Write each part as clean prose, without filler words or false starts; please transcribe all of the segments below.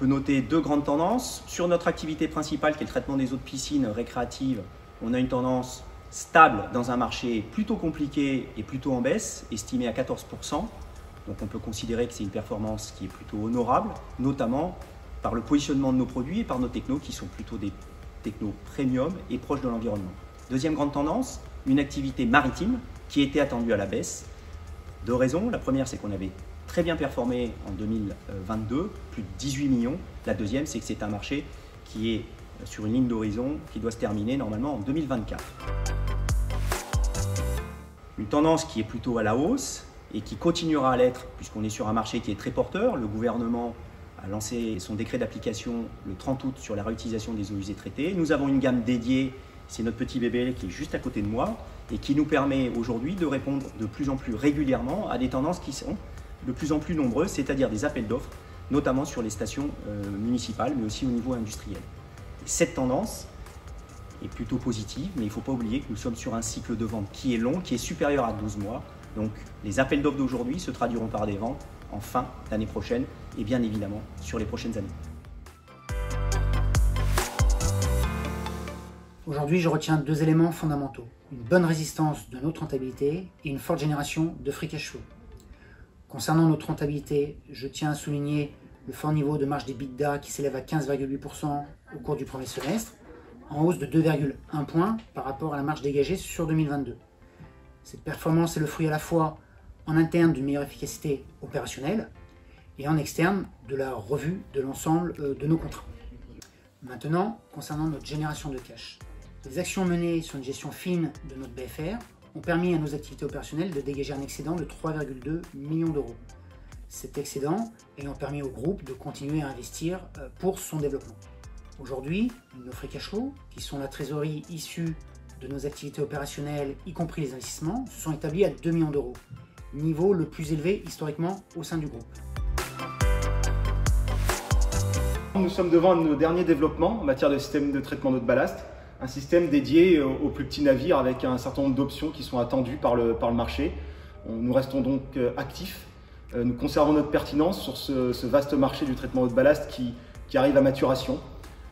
peut noter deux grandes tendances. Sur notre activité principale, qui est le traitement des eaux de piscine récréatives, on a une tendance stable dans un marché plutôt compliqué et plutôt en baisse, estimé à 14%. Donc on peut considérer que c'est une performance qui est plutôt honorable, notamment par le positionnement de nos produits et par nos technos qui sont plutôt des technos premium et proches de l'environnement. Deuxième grande tendance, une activité maritime qui était attendue à la baisse. Deux raisons. La première, c'est qu'on avait très bien performé en 2022, plus de 18 millions. La deuxième, c'est que c'est un marché qui est sur une ligne d'horizon qui doit se terminer normalement en 2024. Une tendance qui est plutôt à la hausse et qui continuera à l'être puisqu'on est sur un marché qui est très porteur. Le gouvernement a lancé son décret d'application le 30 août sur la réutilisation des eaux usées traitées. Nous avons une gamme dédiée, c'est notre petit bébé qui est juste à côté de moi et qui nous permet aujourd'hui de répondre de plus en plus régulièrement à des tendances qui sont de plus en plus nombreuses, c'est-à-dire des appels d'offres, notamment sur les stations municipales, mais aussi au niveau industriel. Et cette tendance est plutôt positive, mais il ne faut pas oublier que nous sommes sur un cycle de vente qui est long, qui est supérieur à 12 mois. Donc les appels d'offres d'aujourd'hui se traduiront par des ventes en fin d'année prochaine et bien évidemment sur les prochaines années. Aujourd'hui, je retiens deux éléments fondamentaux. Une bonne résistance de notre rentabilité et une forte génération de free cash flow. Concernant notre rentabilité, je tiens à souligner le fort niveau de marge d'EBITDA qui s'élève à 15,8% au cours du premier semestre, en hausse de 2,1 points par rapport à la marge dégagée sur 2022. Cette performance est le fruit à la fois en interne d'une meilleure efficacité opérationnelle et en externe de la revue de l'ensemble de nos contrats. Maintenant, concernant notre génération de cash. Les actions menées sur une gestion fine de notre BFR ont permis à nos activités opérationnelles de dégager un excédent de 3,2 millions d'euros. Cet excédent ayant permis au groupe de continuer à investir pour son développement. Aujourd'hui, nos free cash flow, qui sont la trésorerie issue de nos activités opérationnelles, y compris les investissements, se sont établis à 2 millions d'euros, niveau le plus élevé historiquement au sein du groupe. Nous sommes devant nos derniers développements en matière de système de traitement d'eau de ballast, un système dédié aux plus petits navires avec un certain nombre d'options qui sont attendues par le marché. Nous restons donc actifs, nous conservons notre pertinence sur ce vaste marché du traitement d'eau de ballast qui arrive à maturation,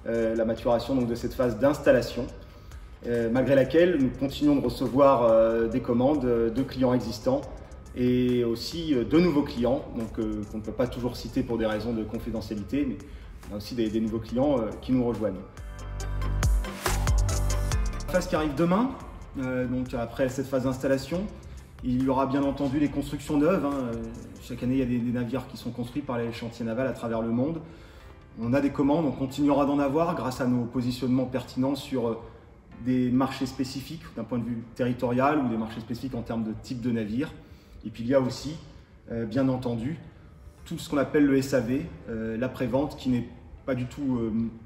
la maturation donc de cette phase d'installation, malgré laquelle nous continuons de recevoir des commandes de clients existants et aussi de nouveaux clients, donc qu'on ne peut pas toujours citer pour des raisons de confidentialité, mais on a aussi des nouveaux clients qui nous rejoignent. La phase qui arrive demain, donc après cette phase d'installation, il y aura bien entendu les constructions neuves. Chaque année, il y a des navires qui sont construits par les chantiers navals à travers le monde. On a des commandes, on continuera d'en avoir grâce à nos positionnements pertinents sur des marchés spécifiques d'un point de vue territorial ou des marchés spécifiques en termes de type de navire. Et puis il y a aussi, bien entendu, tout ce qu'on appelle le SAV, l'après-vente, qui n'est pas du tout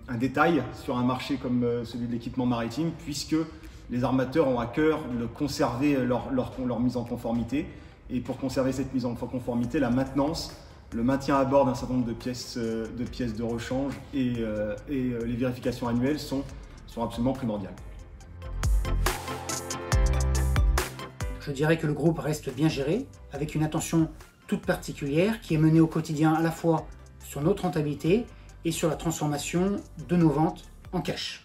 un détail sur un marché comme celui de l'équipement maritime, puisque les armateurs ont à cœur de conserver leur mise en conformité. Et pour conserver cette mise en conformité, la maintenance, le maintien à bord d'un certain nombre de pièces de rechange et les vérifications annuelles sont absolument primordiales. Je dirais que le groupe reste bien géré, avec une attention toute particulière qui est menée au quotidien à la fois sur notre rentabilité et sur la transformation de nos ventes en cash.